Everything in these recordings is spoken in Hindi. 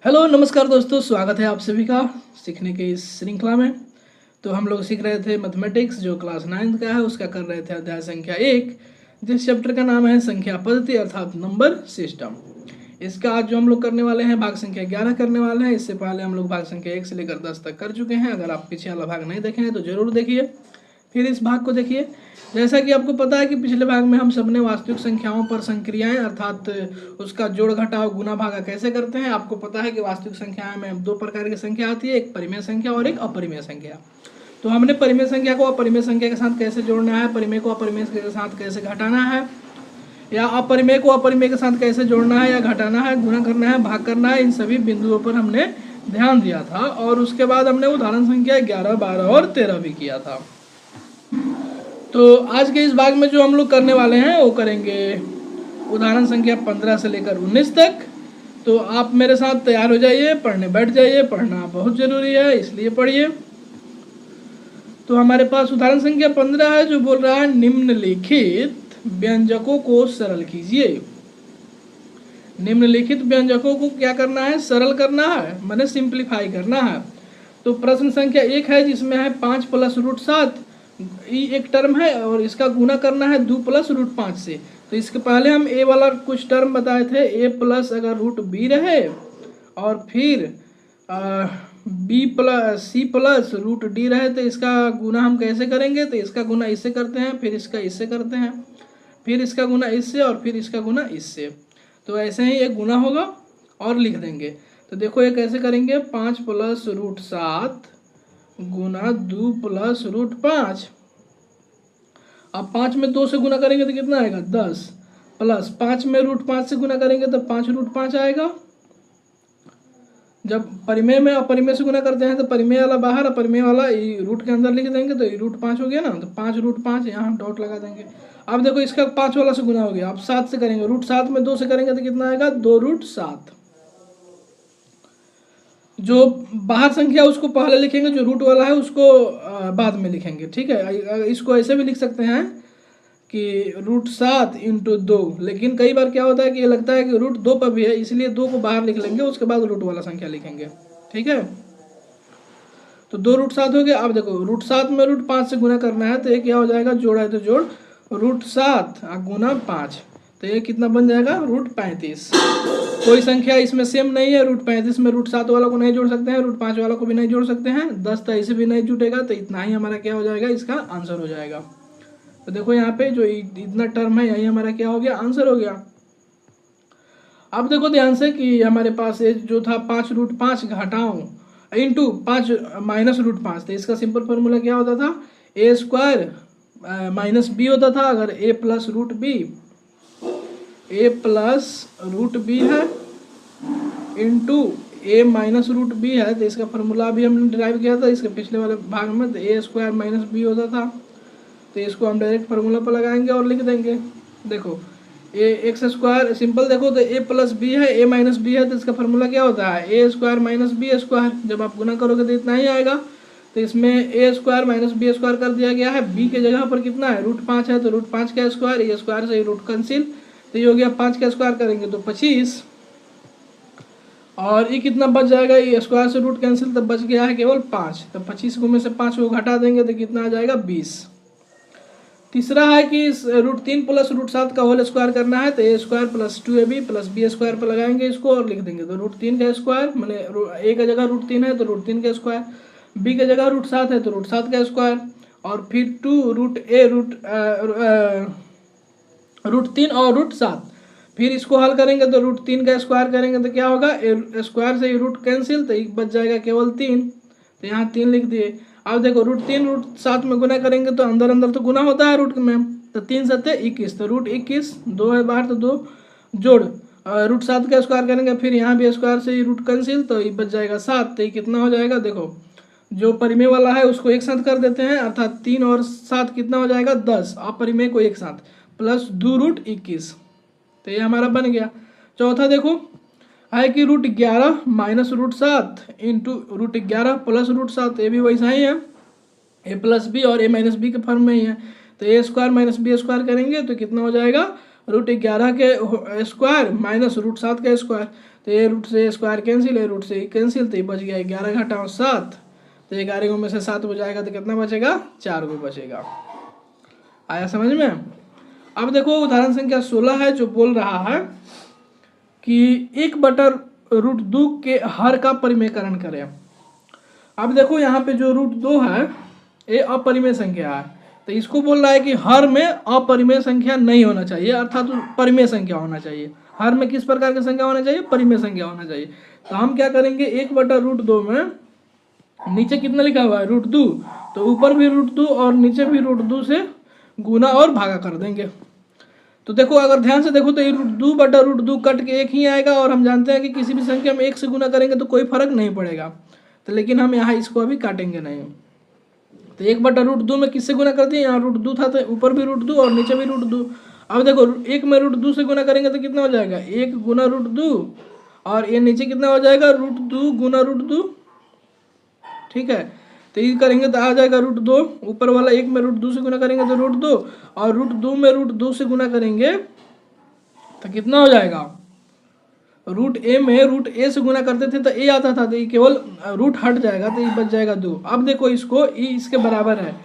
हेलो नमस्कार दोस्तों, स्वागत है आप सभी का सीखने के इस श्रृंखला में। तो हम लोग सीख रहे थे मैथमेटिक्स जो क्लास 9 का है, उसका कर रहे थे अध्याय संख्या 1, जिस चैप्टर का नाम है संख्या पद्धति अर्थात नंबर सिस्टम। इसका आज जो हम लोग करने वाले हैं भाग संख्या 11 करने वाले हैं। इससे पहले हम लोग भाग संख्या 1 से लेकर 10 तक कर चुके हैं। अगर आप पीछे वाला भाग नहीं देखे हैं तो जरूर देखिए, फिर इस भाग को देखिए। जैसा कि आपको पता है कि पिछले भाग में हम सबने वास्तविक संख्याओं पर संक्रियाएं अर्थात उसका जोड़ घटाव गुना भागा कैसे करते हैं। आपको पता है कि वास्तविक संख्याएं में दो प्रकार की संख्या आती है, एक परिमेय संख्या और एक अपरिमेय संख्या। तो हमने परिमेय संख्या को अपरिमेय संख्या के साथ कैसे जोड़ना है, परिमेय को अपरिमेय के साथ कैसे घटाना है, या अपरिमेय को अपरिमेय के साथ कैसे जोड़ना है या घटाना है, गुणा करना है, भाग करना है, इन सभी बिंदुओं पर हमने ध्यान दिया था। और उसके बाद हमने उदाहरण संख्या 11, 12 और 13 भी किया था। तो आज के इस भाग में जो हम लोग करने वाले हैं वो करेंगे उदाहरण संख्या 15 से लेकर 19 तक। तो आप मेरे साथ तैयार हो जाइए, पढ़ने बैठ जाइए। पढ़ना बहुत जरूरी है, इसलिए पढ़िए। तो हमारे पास उदाहरण संख्या 15 है जो बोल रहा है निम्नलिखित व्यंजकों को सरल कीजिए। निम्नलिखित व्यंजकों को क्या करना है, सरल करना है, माने सिंप्लीफाई करना है। तो प्रश्न संख्या 1 है जिसमें है 5 + √7, एक टर्म है और इसका गुना करना है 2 + √5 से। तो इसके पहले हम ए वाला कुछ टर्म बताए थे, a प्लस अगर √b रहे और फिर c प्लस √d रहे, तो इसका गुना हम कैसे करेंगे। तो इसका गुना इससे करते हैं, फिर इसका इससे करते हैं, फिर इसका गुना इससे और फिर इसका गुना इससे। तो ऐसे ही एक गुना होगा और लिख देंगे। तो देखो ये कैसे करेंगे, 5 + √7 गुना 2 + √5। अब 5 में 2 से गुना करेंगे तो कितना आएगा 10, प्लस 5 में √5 से गुना करेंगे तो 5 √5 आएगा। जब परिमेय में अपरिमेय से गुना करते हैं तो परिमेय वाला बाहर, अपरिमेय वाला रूट के अंदर लिख देंगे तो √5 हो गया ना। तो 5 √5 यहाँ हम डॉट लगा देंगे। अब देखो इसका 5 वाला से गुना हो गया। अब 7 से करेंगे, √7 में 2 से करेंगे तो कितना आएगा 2 √7। जो बाहर संख्या उसको पहले लिखेंगे, जो रूट वाला है उसको बाद में लिखेंगे, ठीक है। इसको ऐसे भी लिख सकते हैं कि √7 × 2, लेकिन कई बार क्या होता है कि ये लगता है कि रूट 2 पर भी है, इसलिए 2 को बाहर लिख लेंगे, उसके बाद रूट वाला संख्या लिखेंगे, ठीक है। तो 2 √7 हो गया। अब देखो √7 में √5 से गुना करना है तो ये क्या हो जाएगा, जोड़ा है तो जोड़ √7 गुना 5, तो ये कितना बन जाएगा √35। कोई संख्या इसमें सेम नहीं है, √35 में √7 वाला को नहीं जोड़ सकते हैं, √5 वाला को भी नहीं जोड़ सकते हैं, 10 तो इसे भी नहीं जुटेगा। तो इतना ही हमारा क्या हो जाएगा, इसका आंसर हो जाएगा। तो देखो यहाँ पे जो इतना टर्म है यही हमारा क्या हो गया, आंसर हो गया। अब देखो ध्यान से कि हमारे पास जो था 5 √5 घटाओ इंटू 5 माइनस √5, तो इसका सिंपल फॉर्मूला क्या होता था, a² माइनस b होता था। अगर a प्लस √b है इंटू a माइनस √b है, तो इसका फॉर्मूला अभी हमने डिराइव किया था इसके पिछले वाले भाग में। तो a² माइनस b होता था, तो इसको हम डायरेक्ट फार्मूला पर लगाएंगे और लिख देंगे। देखो x², सिंपल देखो तो a + b है, a माइनस b है, तो इसका फार्मूला क्या होता है a² माइनस b²। जब आप गुना करोगे तो इतना ही आएगा। तो इसमें a² माइनस b² कर दिया गया है। b के जगह पर कितना है √5 है, तो √5 का स्क्वायर, ये स्क्वायर से रूट कैंसिल, तो ये हो गया 5 का स्क्वायर करेंगे तो 25, और ये कितना बच जाएगा, ये स्क्वायर से रूट कैंसिल, तो बच गया है केवल 5। तो 25 को में से 5 को घटा देंगे तो कितना आ जाएगा 20। तीसरा है कि √3 + √7 का होल स्क्वायर करना है, तो a² + 2ab + b² पर लगाएंगे इसको और लिख देंगे। तो √3 का स्क्वायर मैंने a का जगह √3 है तो √3 का स्क्वायर, b का जगह √7 है तो √7 का स्क्वायर, और फिर 2 √3 और √7। फिर इसको हल करेंगे तो √3 का स्क्वायर करेंगे तो क्या होगा, स्क्वायर से रूट कैंसिल, तो बच जाएगा केवल 3, तो यहाँ 3 लिख दिए। अब देखो √3 √7 में गुना करेंगे तो अंदर अंदर तो गुना होता है रूट में, तो 3 × 7 = 21, तो √21, 2 है बाहर तो 2 जोड़ √7 का स्क्वायर करेंगे, फिर यहाँ भी स्क्वायर से रूट कैंसिल, तो ये बच जाएगा 7। तो ये कितना हो जाएगा, देखो जो परिमेय वाला है उसको एक साथ कर देते हैं, अर्थात 3 और 7 कितना हो जाएगा 10, अपरिमेय को एक साथ प्लस 2 √21, तो ये हमारा बन गया। चौथा देखो है कि √11 माइनस √7 इंटू √11 प्लस √7, ये भी वैसा ही है, a + b और a माइनस b के फॉर्म में ही है। तो a² माइनस b² करेंगे तो कितना हो जाएगा √11 के स्क्वायर माइनस √7 का स्क्वायर। तो ए रूट से स्क्वायर कैंसिल, ए रूट से कैंसिल, तो ये बच गया 11 घटाओ 7, तो 11 को में से 7 बचाएगा तो कितना बचेगा, 4 को बचेगा। आया समझ में। अब देखो उदाहरण संख्या 16 है जो बोल रहा है कि 1/√2 के हर का परिमेयकरण करें। अब देखो यहाँ पे जो √2 है ये अपरिमेय संख्या है, तो इसको बोल रहा है कि हर में अपरिमेय संख्या नहीं होना चाहिए, अर्थात तो परिमेय संख्या होना चाहिए। हर में किस प्रकार की संख्या होना चाहिए, परिमेय संख्या होना चाहिए। तो हम क्या करेंगे, 1/√2 में नीचे कितना लिखा हुआ है, √2, तो ऊपर भी √2 और नीचे भी √2 से गुना और भागा कर देंगे। तो देखो अगर ध्यान से देखो तो ये √2/√2 कट के 1 ही आएगा, और हम जानते हैं कि किसी भी संख्या में 1 से गुना करेंगे तो कोई फर्क नहीं पड़ेगा। तो लेकिन हम यहाँ इसको अभी काटेंगे नहीं। तो 1/√2 में किससे गुना कर दिए, यहाँ √2 था तो ऊपर भी √2 और नीचे भी √2। अब देखो 1 में √2 से गुना करेंगे तो कितना हो जाएगा, 1 गुना √2, और ये नीचे कितना हो जाएगा, √2 गुना √2। ठीक है, तो ये करेंगे तो आ जाएगा √2, ऊपर वाला 1 में √2 से गुना करेंगे तो √2, और √2 में √2 से गुना करेंगे तो कितना हो जाएगा, √a में √a से गुना करते थे तो a आता था, तो ये केवल रूट हट जाएगा तो ये बच जाएगा 2। अब देखो इसको ये इसके बराबर है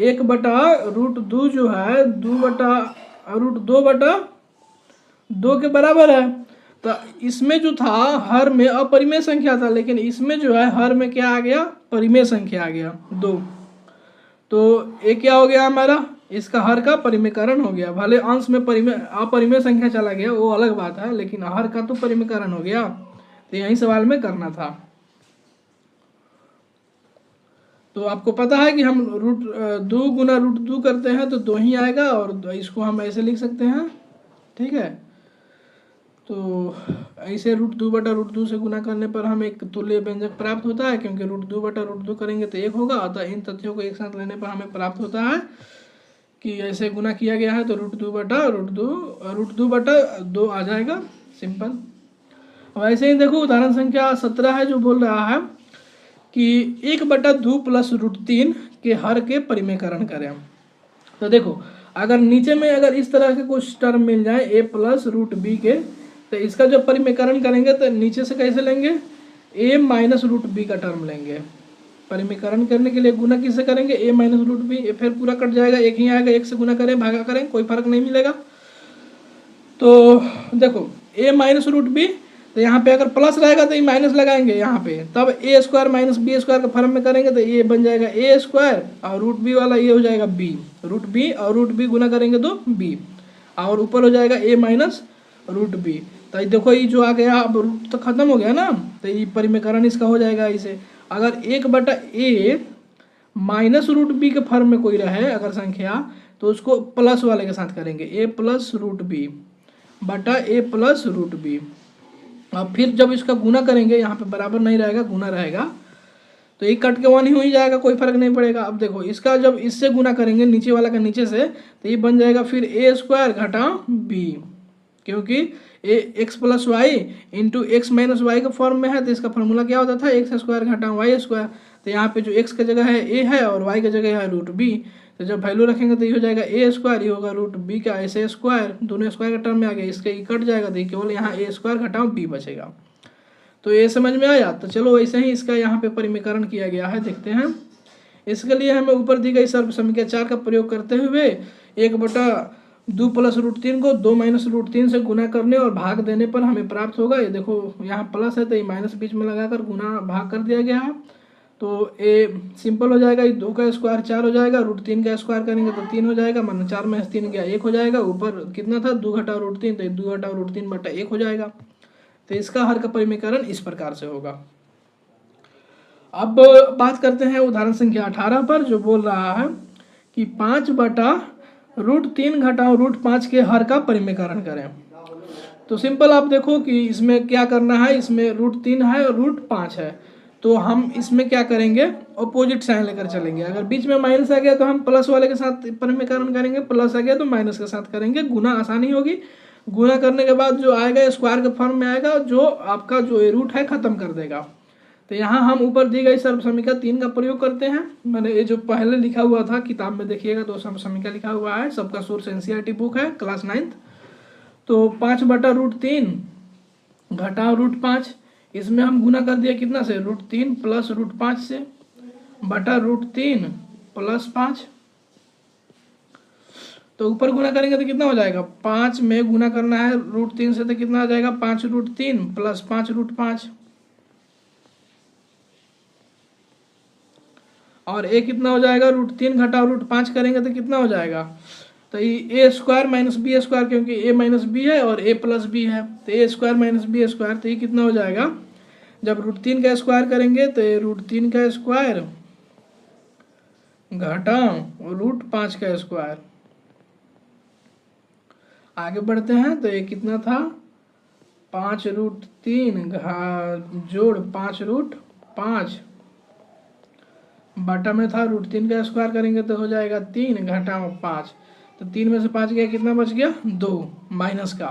1/√2 जो है 2/√2 के बराबर है। तो इसमें जो था हर में अपरिमेय संख्या था, लेकिन इसमें जो है हर में क्या आ गया, परिमेय संख्या आ गया 2। तो ये क्या हो गया हमारा, इसका हर का परिमेयकरण हो गया। भले अंश में अपरिमेय संख्या चला गया वो अलग बात है, लेकिन हर का तो परिमेयकरण हो गया। तो यही सवाल में करना था। तो आपको पता है कि हम √2 गुना √2 करते हैं तो 2 ही आएगा, और इसको हम ऐसे लिख सकते हैं। ठीक है, तो ऐसे √2/√2 से गुना करने पर हमें एक तुल्य व्यंजक प्राप्त होता है, क्योंकि √2/√2 करेंगे तो 1 होगा। अतः इन तथ्यों को एक साथ लेने पर हमें प्राप्त होता है कि ऐसे गुना किया गया है तो √2/2 आ जाएगा, सिंपल। वैसे ही देखो उदाहरण संख्या 17 है जो बोल रहा है कि 1/2 + √3 के हर के परिमेयकरण करें। तो देखो अगर नीचे में अगर इस तरह के कुछ टर्म मिल जाए a + √b के, तो इसका जब परिमेयकरण करेंगे तो नीचे से कैसे लेंगे, a - √b का टर्म लेंगे। परिमेयकरण करने के लिए गुना किससे करेंगे, a - √b, फिर पूरा कट जाएगा, 1 ही आएगा, 1 से गुना करें भागा करें कोई फर्क नहीं मिलेगा। तो देखो a - √b, तो यहाँ पे अगर प्लस रहेगा तो ये माइनस लगाएंगे यहाँ पे, तब a² - b² के फॉर्म में करेंगे तो ये बन जाएगा a² और √b वाला ये हो जाएगा b, √b और √b गुना करेंगे तो b, और ऊपर हो जाएगा a - √b। तो देखो ये जो आ गया अब रूट तो खत्म हो गया ना, तो ये परिमेयकरण इसका हो जाएगा। इसे अगर 1/a - √b के फॉर्म में कोई रहे अगर संख्या, तो उसको प्लस वाले के साथ करेंगे, a + √b बटा a + √b। अब फिर जब इसका गुना करेंगे, यहाँ पे बराबर नहीं रहेगा, गुना रहेगा, तो ये कट के 1 ही हो ही जाएगा, कोई फर्क नहीं पड़ेगा। अब देखो इसका जब इससे गुना करेंगे नीचे वाला का नीचे से, तो ये बन जाएगा फिर a² घटा b, क्योंकि x + y into x - y के फॉर्म में है, तो इसका फॉर्मूला क्या होता था, x² घटा y²। तो यहाँ पे जो x की जगह है a है और y की जगह है √b, तो जब वैल्यू रखेंगे तो ये हो जाएगा a², ये होगा √b का ऐसे स्क्वायर, दोनों स्क्वायर का टर्म में आ गया, इसके ये कट जाएगा तो केवल यहाँ a² घटाओ b बचेगा। तो ये समझ में आया। तो चलो वैसे ही इसका यहाँ पे परिमेयकरण किया गया है, देखते हैं। इसके लिए हमें ऊपर दी गई सर्व समीकरण 4 का प्रयोग करते हुए 1/2 + √3 को 2 - √3 से गुना करने और भाग देने पर हमें प्राप्त होगा। ये देखो यहाँ प्लस है तो ये माइनस बीच में लगाकर गुना भाग कर दिया गया है, तो ए सिंपल हो जाएगा, 2 का स्क्वायर 4 हो जाएगा, √3 का स्क्वायर करेंगे तो 3 हो जाएगा, मानो 4 में 3 गया 1 हो जाएगा, ऊपर कितना था 2 घटाओ √3, तो 2 घटाओ √3 बटा 1 हो जाएगा। तो इसका हर का परिमेयकरण इस प्रकार से होगा। अब बात करते हैं उदाहरण संख्या 18 पर, जो बोल रहा है कि 5/√3 घटाओ √5 के हर का परिमेयकरण करें। तो सिंपल आप देखो कि इसमें क्या करना है, इसमें √3 है और √5 है, तो हम इसमें क्या करेंगे, अपोजिट साइन लेकर चलेंगे। अगर बीच में माइनस आ गया तो हम प्लस वाले के साथ परिमेयकरण करेंगे, प्लस आ गया तो माइनस के साथ करेंगे, गुना आसानी होगी। गुना करने के बाद जो आएगा स्क्वायर के फॉर्म में आएगा, जो आपका जो रूट है खत्म कर देगा। तो यहाँ हम ऊपर दी गई सर्व समीकरण 3 का प्रयोग करते हैं। मैंने ये जो पहले लिखा हुआ था किताब में देखिएगा तो सर्व समीकरण लिखा हुआ है, सबका सोर्स NCERT बुक है क्लास 9th। तो 5/√3 घटाओ √5, इसमें हम गुना कर दिया कितना से, √3 प्लस √5 से, बटा √3 प्लस 5। तो ऊपर गुना करेंगे तो कितना हो जाएगा, 5 में गुना करना है √3 से, तो कितना आ जाएगा 5√3 प्लस 5√5। और ए कितना हो जाएगा, √3 घटाओ √5 करेंगे तो कितना हो जाएगा, तो ये A² माइनस B², क्योंकि A माइनस बी है और A प्लस बी है, तो A² माइनस B², तो ये कितना हो जाएगा, जब √3 का स्क्वायर करेंगे तो ये √3 का स्क्वायर घटाओ √5 का स्क्वायर। आगे बढ़ते हैं, तो ये कितना था, 5√3 जोड़ 5√5 बटा में था √3 का स्क्वायर करेंगे तो हो जाएगा 3 घटाओ 5, तो 3 में से 5 गया, कितना बच गया, 2 माइनस का,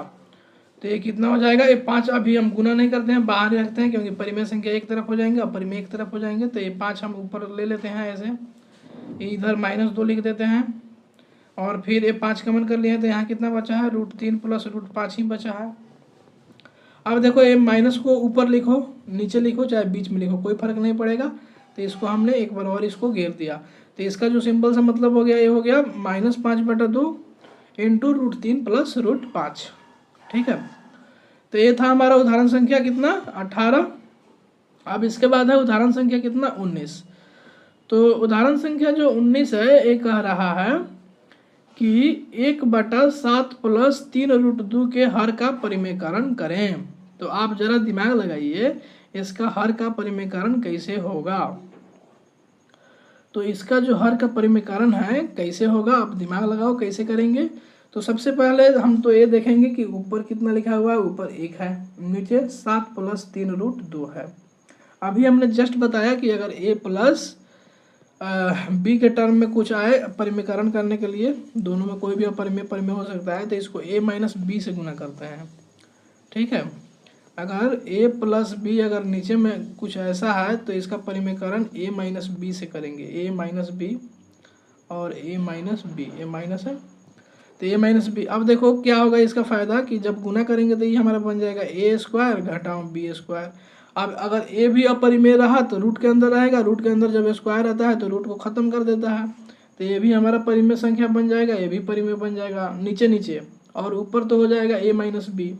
तो ये कितना हो जाएगा, ये 5 अभी हम गुना नहीं करते हैं, बाहर ही रखते हैं, क्योंकि परिमेय संख्या एक तरफ हो जाएंगे और परिमेय एक तरफ हो जाएंगे, तो ये 5 हम ऊपर ले लेते हैं ऐसे, इधर -2 लिख देते हैं, और फिर ये 5 कमन कर लिए, तो यहाँ कितना बचा है, √3 प्लस √5 ही बचा है। अब देखो ये माइनस को ऊपर लिखो, नीचे लिखो, चाहे बीच में लिखो, कोई फर्क नहीं पड़ेगा, तो इसको हमने एक बार और इसको घेर दिया, तो इसका जो सिंपल सा मतलब हो गया, ये हो गया -5/2 इंटू √3 प्लस √5। ठीक है, तो ये था हमारा उदाहरण संख्या कितना, 18। अब इसके बाद है उदाहरण संख्या कितना, 19। तो उदाहरण संख्या जो 19 है, ये कह रहा है कि 1/7 प्लस 3√2 के हर का परिमेयकरण करें। तो आप जरा दिमाग लगाइए, इसका हर का परिमेयकरण कैसे होगा। तो इसका जो हर का परिमेयकरण है कैसे होगा, आप दिमाग लगाओ कैसे करेंगे। तो सबसे पहले हम तो ये देखेंगे कि ऊपर कितना लिखा हुआ है, ऊपर 1 है, नीचे 7 प्लस 3√2 है। अभी हमने जस्ट बताया कि अगर a प्लस b के टर्म में कुछ आए परिमेयकरण करने के लिए, दोनों में कोई भी परिमेय हो सकता है, तो इसको a माइनस बी से गुना करते हैं। ठीक है, अगर a प्लस बी अगर नीचे में कुछ ऐसा है तो इसका परिमेयकरण a माइनस बी से करेंगे, a माइनस बी और a minus B, a minus है तो a माइनस बी। अब देखो क्या होगा इसका फ़ायदा, कि जब गुना करेंगे तो ये हमारा बन जाएगा a² घटाओ b²। अब अगर a भी अपरिमेय रहा तो रूट के अंदर रहेगा, रूट के अंदर जब स्क्वायर आता है तो रूट को ख़त्म कर देता है, तो ये भी हमारा परिमेय संख्या बन जाएगा, ये भी परिमेय बन जाएगा नीचे नीचे, और ऊपर तो हो जाएगा a माइनस बी,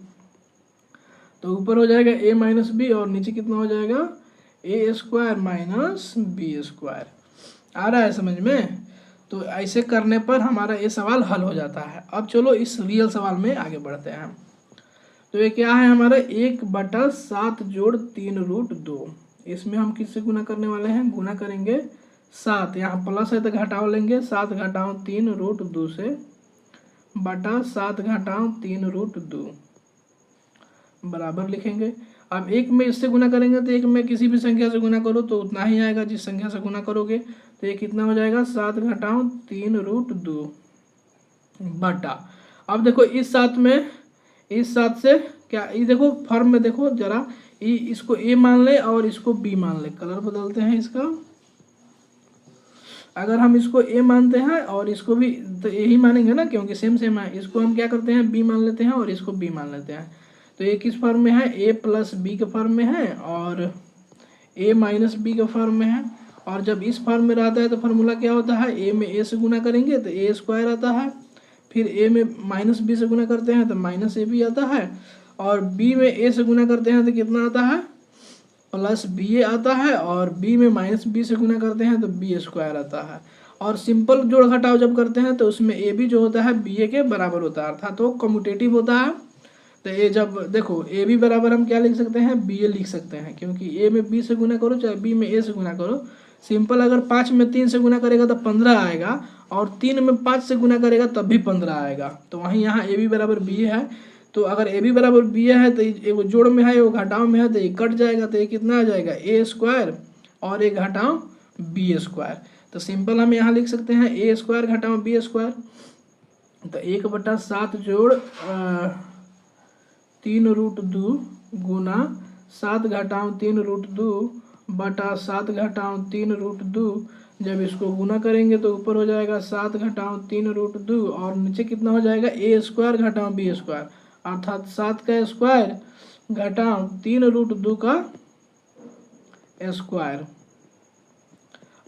तो ऊपर हो जाएगा a माइनस बी और नीचे कितना हो जाएगा, a² माइनस b²। आ रहा है समझ में। तो ऐसे करने पर हमारा ये सवाल हल हो जाता है। अब चलो इस रियल सवाल में आगे बढ़ते हैं। तो ये क्या है हमारा, 1/7 जोड़ 3√2। इसमें हम किससे गुना करने वाले हैं, गुना करेंगे 7, यहाँ प्लस है तो घटाओ लेंगे, 7 घटाओ 3√2 से, बटा 7 घटाओ 3√2 बराबर लिखेंगे। अब एक में इससे गुना करेंगे तो एक में किसी भी संख्या से गुना करो तो उतना ही आएगा जिस संख्या से गुना करोगे, तो ये कितना हो जाएगा, 7 घटाओ 3√2 बटा। अब देखो इस 7 से क्या, ये देखो फॉर्म में देखो जरा, इसको a मान ले और इसको b मान ले, कलर बदलते हैं इसका। अगर हम इसको a मानते हैं और इसको भी तो a ही मानेंगे ना, क्योंकि सेम है। इसको हम क्या करते हैं, b मान लेते हैं और इसको b मान लेते हैं। तो ये किस फॉर्म में है, a प्लस बी के फॉर्म में है और a माइनस बी के फॉर्म में है। और जब इस फॉर्म में रहता है तो फार्मूला क्या होता है, a में a से गुना करेंगे तो a² आता है, फिर a में माइनस बी से गुना करते हैं तो माइनस ab आता है, और b में a से गुना करते हैं तो कितना आता है, प्लस ba आता है, और b में माइनस b से गुना करते हैं तो b² आता है। और सिंपल जोड़ घटाव जब करते हैं तो उसमें ab जो होता है ba के बराबर होता है, अर्थात वो कम्यूटेटिव होता है। तो ये जब देखो a b बराबर हम क्या लिख सकते हैं, ba लिख सकते हैं, क्योंकि a में b से गुना करो चाहे b में a से गुना करो, सिंपल अगर 5 में 3 से गुना करेगा तो 15 आएगा, और 3 में 5 से गुना करेगा तब भी 15 आएगा। तो वहीं यहाँ a b बराबर b है, तो अगर a b बराबर b है तो वो जोड़ में है, वो घटाव में है, तो ये कट जाएगा, तो ये कितना आ जाएगा, a² और एक घटाव b²। तो सिंपल हम यहाँ लिख सकते हैं a² घटाव b²। तो 1/7 जोड़ 3√2 गुना 7 घटाव 3√2 बटा 7 घटाव 3√2। जब इसको गुना करेंगे तो ऊपर हो जाएगा 7 घटाव 3√2 और नीचे कितना हो जाएगा, a² घटाव b², अर्थात 7 का स्क्वायर घटाओ 3√2 का स्क्वायर।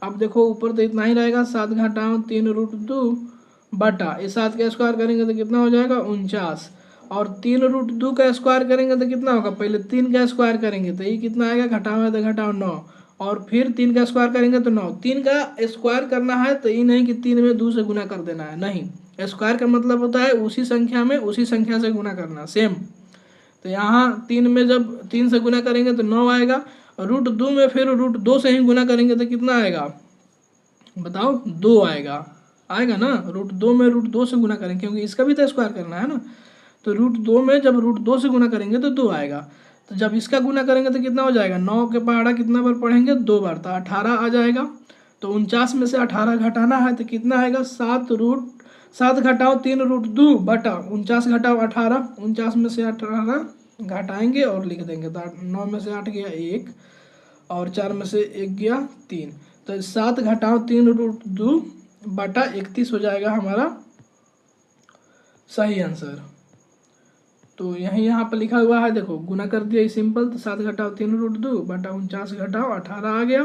अब देखो ऊपर तो इतना ही रहेगा, 7 घटाओ 3√2 बटा इस 7 का स्क्वायर करेंगे तो कितना हो जाएगा 49, और 3√2 का स्क्वायर करेंगे तो कितना होगा, पहले 3 का स्क्वायर करेंगे तो ये कितना आएगा, घटाओ है तो घटाओ 9, और फिर 3 का स्क्वायर करेंगे तो 9। 3 का स्क्वायर करना है तो ये नहीं कि 3 में 2 से गुना कर देना है, नहीं, स्क्वायर का मतलब होता है उसी संख्या में उसी संख्या से गुना करना, सेम। तो यहाँ 3 में जब 3 से गुना करेंगे तो 9 आएगा, और √2 में फिर √2 से ही गुना करेंगे तो कितना आएगा बताओ, 2 आएगा, आएगा ना। √2 में √2 से गुना करेंगे क्योंकि इसका भी तो स्क्वायर करना है ना, तो √2 में जब √2 से गुना करेंगे तो 2 आएगा। तो जब इसका गुना करेंगे तो कितना हो जाएगा, 9 के पहाड़ा कितना बार पढ़ेंगे, 2 बार, तो 18 आ जाएगा। तो 49 में से 18 घटाना है तो कितना आएगा, 7 घटाओ 3√2 बटा 49 घटाओ 18, 49 में से 18 घटाएंगे और लिख देंगे, तो 9 में से 8 गया 1, और 4 में से 1 गया 3, तो 7 घटाओ 3√2 बटा 31 हो जाएगा हमारा सही आंसर। तो यही यहाँ पर लिखा हुआ है, देखो गुना कर दिया सिंपल, तो 7 घटाओ 3√2 बटा 49 घटाओ 18 आ गया।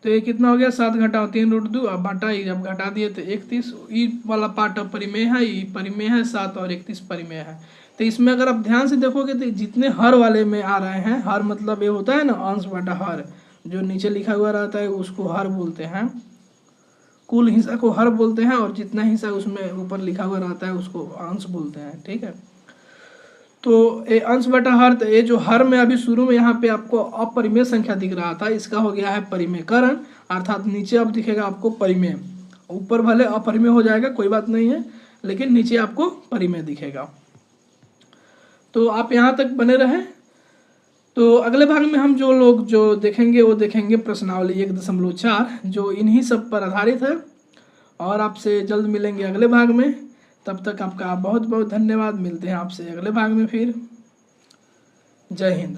तो ये कितना हो गया, 7 घटाओ 3√2, अब बटा ये जब घटा दिए तो 31, ई वाला पार्ट अब परिमेय है, ये परिमेय है, 7 और 31 परिमेय है। तो इसमें अगर आप ध्यान से देखोगे तो जितने हर वाले में आ रहे हैं, हर मतलब ये होता है ना अंश बटा हर, जो नीचे लिखा हुआ रहता है उसको हर बोलते हैं, कुल हिस्सा को हर बोलते हैं, और जितना हिस्सा उसमें ऊपर लिखा हुआ रहता है उसको अंश बोलते हैं, ठीक है। तो ये अंश बटा हर, तो ये जो हर में अभी शुरू में यहाँ पे आपको अपरिमेय संख्या दिख रहा था, इसका हो गया है परिमेयकरण, अर्थात नीचे अब दिखेगा आपको परिमेय, ऊपर भले अपरिमेय हो जाएगा कोई बात नहीं है, लेकिन नीचे आपको परिमेय दिखेगा। तो आप यहाँ तक बने रहें। तो अगले भाग में हम जो देखेंगे वो देखेंगे प्रश्नावली 1.4, जो इन्हीं सब पर आधारित है, और आपसे जल्द मिलेंगे अगले भाग में। तब तक आपका बहुत बहुत धन्यवाद, मिलते हैं आपसे अगले भाग में फिर। जय हिंद।